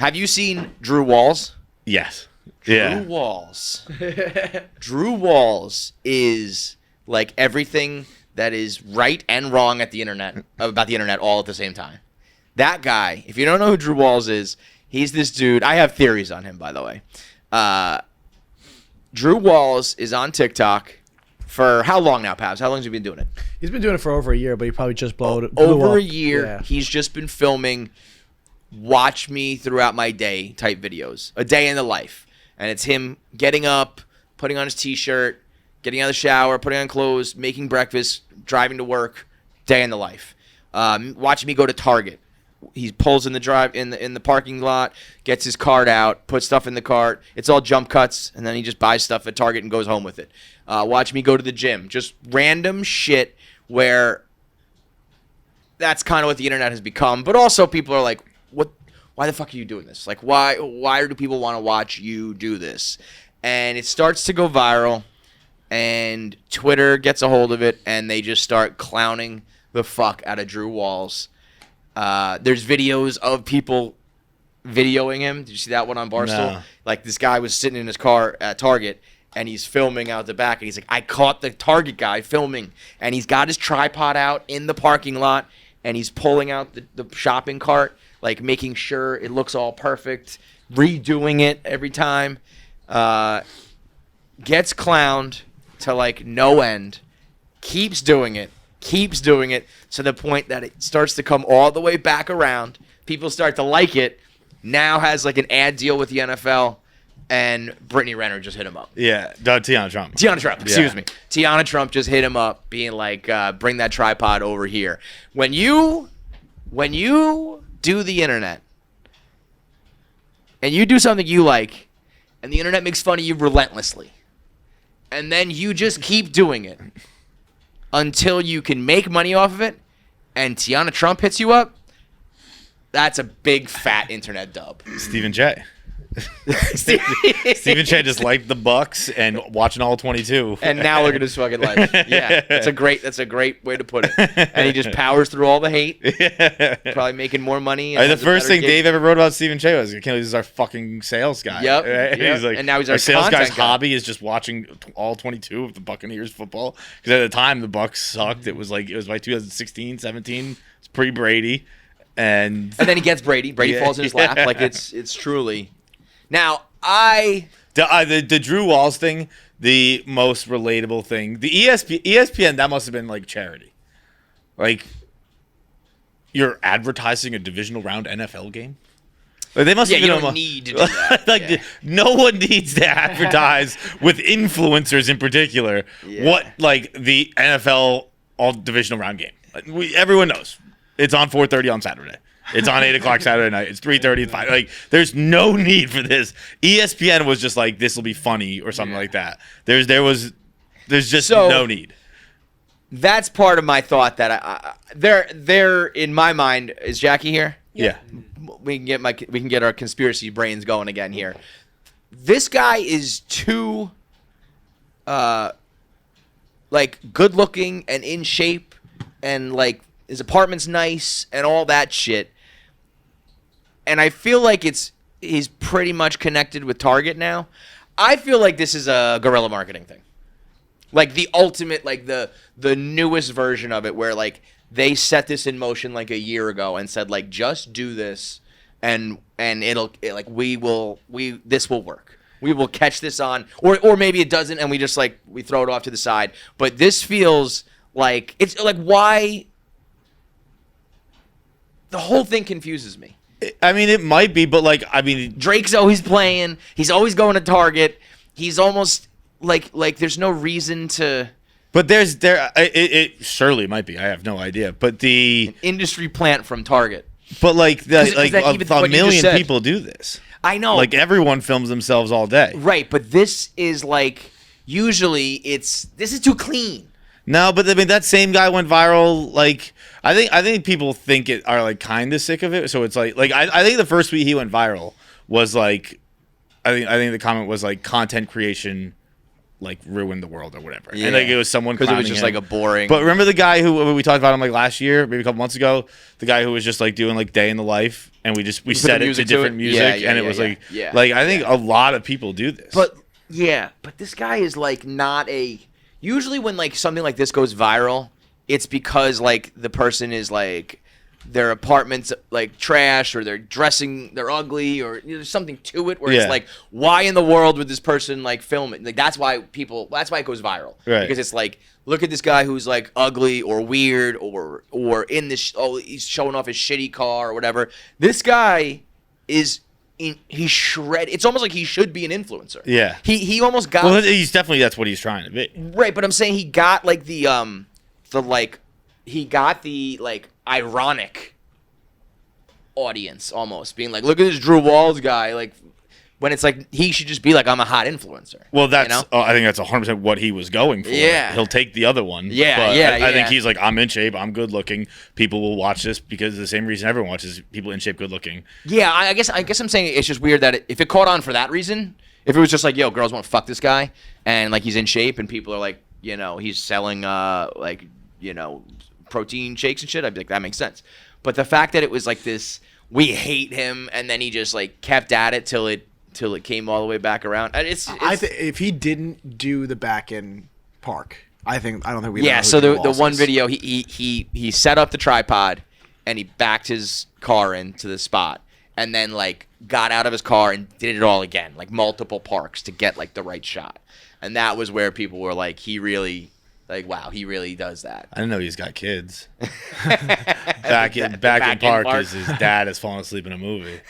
Have you seen Drew Walls? Yes. Drew Walls. Drew Walls is like everything that is right and wrong at the internet about the internet all at the same time. That guy, if you don't know who Drew Walls is, he's this dude. I have theories on him, by the way. Drew Walls is on TikTok for how long now, Pabs? How long has he been doing it? He's been doing it for over a year, but he probably just blew Over up. a year. Yeah. He's just been filming watch me throughout my day type videos. A day in the life. And it's him getting up, putting on his t-shirt, getting out of the shower, putting on clothes, making breakfast, driving to work, day in the life. Watching me go to Target. He pulls in the parking lot, gets his cart out, puts stuff in the cart. It's all jump cuts, and then he just buys stuff at Target and goes home with it. Watch me go to the gym. Just random shit where that's kind of what the internet has become. But also people are like, what? Why the fuck are you doing this? Like, why do people want to watch you do this? And it starts to go viral, and Twitter gets a hold of it, and they just start clowning the fuck out of Drew Walls. There's videos of people videoing him. Did you see that one on Barstool? No. Like, this guy was sitting in his car at Target, and he's filming out the back, and he's like, I caught the Target guy filming, and he's got his tripod out in the parking lot, and he's pulling out the shopping cart, like making sure it looks all perfect, redoing it every time. Gets clowned to like no end, keeps doing it to the point that it starts to come all the way back around. People start to like it. Now has like an ad deal with the NFL, and Brittany Renner just hit him up. Yeah, Tiana Trump. Excuse me. Tiana Trump just hit him up, being like, bring that tripod over here. When you do the internet, and you do something you like, and the internet makes fun of you relentlessly, and then you just keep doing it until you can make money off of it, and Tiana Trump hits you up, that's a big fat internet dub. Stephen J. Stephen J just liked the Bucks and watching all 22. And now look at his fucking life. Yeah, that's a great way to put it. And he just powers through all the hate. Probably making more money. The first thing Dave ever wrote about Stephen J was, "This is our fucking sales guy." Yep. Right? Yep. He's like, and now he's our sales content guy's guy. hobby is just watching all 22 of the Buccaneers football, because at the time the Bucks sucked. It was by 2016, 17. It's pre-Brady, and then he gets Brady. Brady falls in his lap. Like it's truly. Now the Drew Walls thing, the most relatable thing. The ESPN, that must have been like charity. Like, you're advertising a divisional round NFL game? Like, they must have you been don't need to do that. like, yeah. no one needs to advertise with influencers in particular what, like, the NFL all divisional round game. Everyone knows. It's on 4:30 on Saturday. It's on 8 o'clock Saturday night. It's 3:30. 5. Like, there's no need for this. ESPN was just like, this will be funny or something like that. There's just no need. That's part of my thought that there in my mind. Is Jackie here? Yeah. We can get our conspiracy brains going again here. This guy is too like good looking and in shape, and like his apartment's nice and all that shit. And I feel like he's pretty much connected with Target now. I feel like this is a guerrilla marketing thing. Like the ultimate, like the newest version of it, where like they set this in motion like a year ago and said like, just do this and this will work. We will catch this on, or maybe it doesn't, and we just like we throw it off to the side. But this feels like it's like, why? The whole thing confuses me. I mean, it might be, but like, I mean, Drake's always playing. He's always going to Target. He's almost like there's no reason to. But it surely might be. I have no idea. But An industry plant from Target. But like even a what you just million said. people do this. I know. Like, everyone films themselves all day. Right, but this is like usually this is too clean. No, but I mean, that same guy went viral. Like, I think people are like kind of sick of it. So it's like I think the first week he went viral was like, I think the comment was like, content creation like ruin the world or whatever. Yeah. And like it was someone because it was clowning just him. like a boring. But remember the guy who we talked about him like last year, maybe a couple months ago, the guy who was just like doing like day in the life, and we put set the it to music to different it? music, Yeah, and it yeah, was yeah. like I think a lot of people do this. But but this guy is like not a. Usually when like something like this goes viral, it's because like the person is like their apartment's like trash, or they're ugly, or there's something to it where Yeah. it's like, why in the world would this person like film it? Like that's why it goes viral, Right. because it's like, look at this guy who's like ugly or weird or in this. He's showing off his shitty car or whatever. This guy is. He's shredded. It's almost like he should be an influencer. Yeah. He almost got. well, he's definitely that's what he's trying to be. Right, but I'm saying he got like the ironic audience almost being like, look at this Drew Walls guy, like when it's like he should just be like, I'm a hot influencer. Well, that's you know? I think that's 100% what he was going for. Yeah. He'll take the other one. Yeah, but yeah, I think yeah. he's like, I'm in shape, I'm good looking. People will watch this because the same reason everyone watches people in shape, good looking. Yeah, I guess I'm saying it's just weird that if it caught on for that reason, if it was just like, yo, girls want to fuck this guy, and like he's in shape, and people are like, he's selling like protein shakes and shit, I'd be like, that makes sense. But the fact that it was like this, we hate him, and then he just like kept at it till it came all the way back around. It's if he didn't do the back end park, I don't think we. yeah. know So who Drew the Walls one is. video, he set up the tripod, and he backed his car into the spot, and then like got out of his car and did it all again, like multiple parks to get like the right shot. And that was where people were like, he really does that. I didn't know he's got kids. back in park is his dad has fallen asleep in a movie.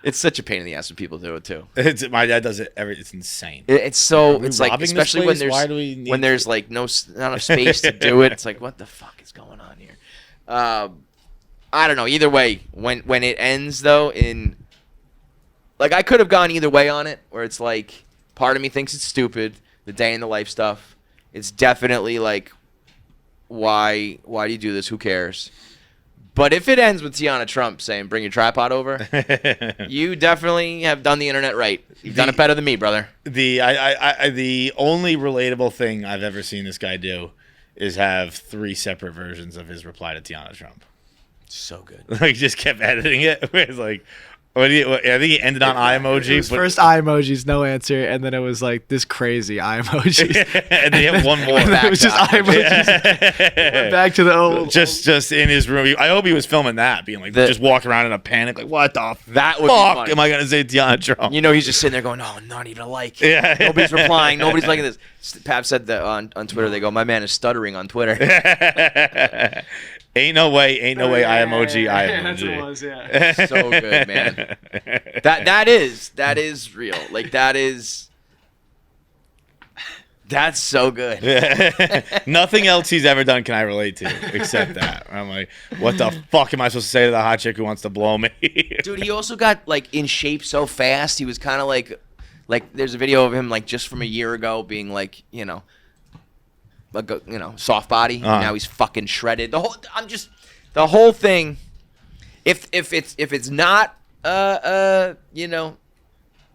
It's such a pain in the ass when people do it too. My dad does it it's insane. It's like, robbing this especially when place? there's Why do we need when there's like not enough space to do it. It's like, what the fuck is going on here? I don't know. Either way, when it ends though, like I could have gone either way on it, where it's like part of me thinks it's stupid, the day in the life stuff. It's definitely like, why do you do this? Who cares? But if it ends with Tiana Trump saying, bring your tripod over, you definitely have done the internet right. You've done it better than me, brother. The only relatable thing I've ever seen this guy do is have 3 separate versions of his reply to Tiana Trump. So good. Like just kept editing it. It's like, I think he ended on eye emoji. It was first eye emojis, no answer, and then it was like this crazy eye emojis. and they have one more. And then it was just eye emojis. Went back to the old. Just in his room. I hope he was filming that, being like, just walking around in a panic, like, what the That would be fuck funny. am I gonna say Tiana Trump? He's just sitting there going, no, not even a like. Yeah. Nobody's replying. Nobody's liking this. Pap said that on Twitter. They go, my man is stuttering on Twitter. Ain't no way, eye emoji, eye emoji. That's what it was, yeah. So good, man. That is real. Like that's so good. Nothing else he's ever done can I relate to except that. I'm like, what the fuck am I supposed to say to the hot chick who wants to blow me? Dude, he also got like in shape so fast. He was kind of like there's a video of him like just from a year ago being like, soft body. Now he's fucking shredded. The whole thing. If it's not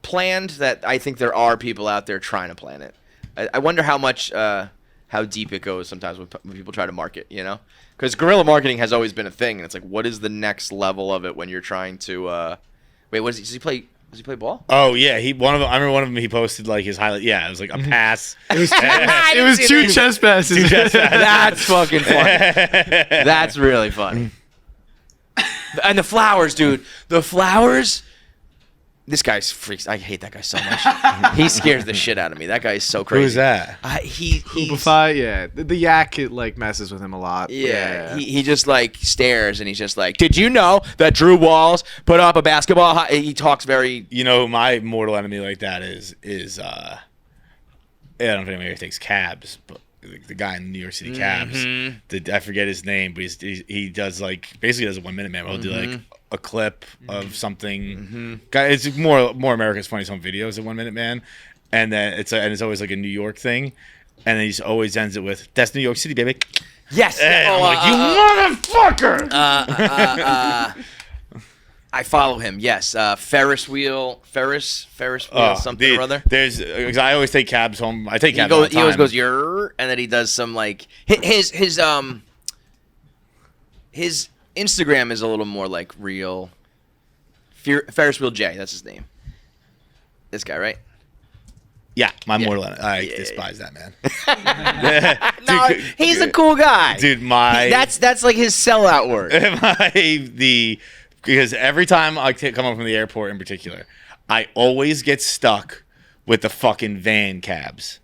planned, that I think there are people out there trying to plan it. I wonder how much how deep it goes sometimes when people try to market. Because guerrilla marketing has always been a thing, and it's like, what is the next level of it when you're trying to wait? Does he play ball? Oh yeah, I remember one of them. He posted like his highlight. Yeah, it was like a pass. It was 2 chest passes. That's fucking funny. That's really funny. And the flowers, dude. The flowers. This guy's freaks. I hate that guy so much. He scares the shit out of me. That guy is so crazy. Who's that? He's Yeah. The yak, it like messes with him a lot. Yeah. He just like stares, and he's just like, did you know that Drew Walls put up a basketball? He talks very. My mortal enemy like that is I don't know if anybody takes cabs, but the guy in New York City cabs. I forget his name, but he does like basically does a 1 minute man. He'll do like a clip of something. Guy, it's more America's Funniest Home Videos than 1 minute man, and then it's always like a New York thing, and then he always ends it with "That's New York City, baby." Yes. And I'm like, you motherfucker. I follow him. Yes, Ferris wheel, something or other. There's because I always take cabs home. I take cabs all the He always time. goes "yer," and then he does some like his Instagram is a little more like real. Ferris Wheel J, that's his name. This guy, right? Yeah, my Yeah. mortal enemy. I Yeah, despise that man. No, Dude, he's a cool guy, dude. That's like his sellout word. Because every time I come up from the airport in particular, I always get stuck with the fucking van cabs,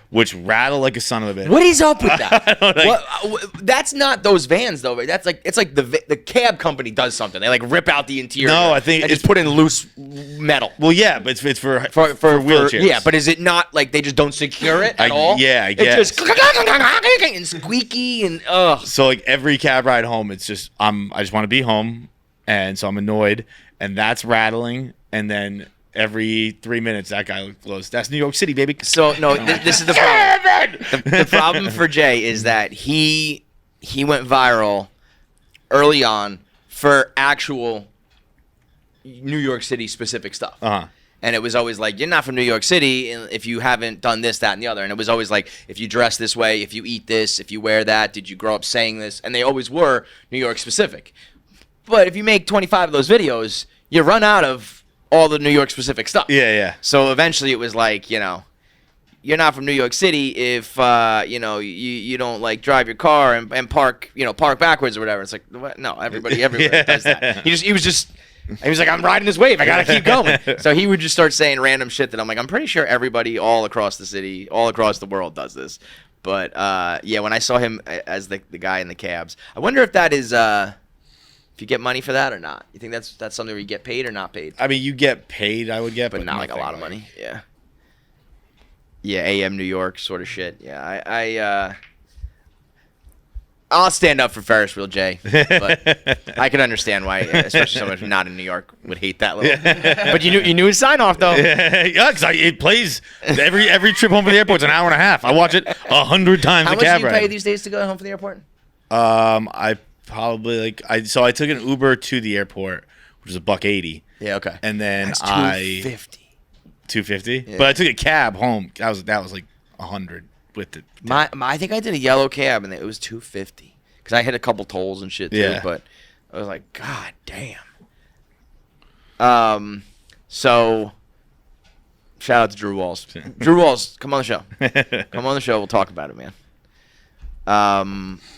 which rattle like a son of a bitch. What is up with that? don't like- That's not those vans though. Right? That's like the cab company does something. They like rip out the interior. No, I think and just put in loose metal. Well, yeah, but it's for wheelchairs. Yeah, but is it not like they just don't secure it at all? Yeah, I It's guess. just and squeaky and ugh. So like every cab ride home, it's just I just want to be home, and so I'm annoyed, and that's rattling, and then every 3 minutes that guy goes, "That's New York City, baby." So no, this is the problem. The problem for Jay is that he went viral early on for actual New York City specific stuff. And it was always like, you're not from New York City if you haven't done this, that, and the other. And it was always like, if you dress this way, if you eat this, if you wear that, did you grow up saying this? And they always were New York specific. But if you make 25 of those videos, you run out of all the New York specific stuff. Yeah. So eventually it was like, you're not from New York City if, you don't like drive your car and park backwards or whatever. It's like, what? No, everybody everywhere does that. He was like, I'm riding this wave. I got to keep going. So he would just start saying random shit that I'm like, I'm pretty sure everybody all across the city, all across the world does this. But, when I saw him as the guy in the cabs, I wonder if that is, if you get money for that or not. You think that's something where you get paid or not paid? I mean, you get paid, I would get, But not like a lot of money. Yeah. Yeah, AM New York sort of shit. Yeah, I'll stand up for Ferris Wheel J, but I can understand why, especially someone who's not in New York, would hate that little. But you knew his sign off though. Yeah, because it plays every trip home from the airport's an hour and a half. I watch it 100 times. How a much cab do you ride. pay these days to go home from the airport? I probably I took an Uber to the airport, which was $1.80. Yeah, okay. And then That's $250. $250. Yeah. But I took a cab home. That was like $100 with the. I think I did a yellow cab and it was $250 because I hit a couple tolls and shit too. Yeah. But I was like, God damn. So shout out to Drew Walls. Drew Walls, come on the show. Come on the show. We'll talk about it, man.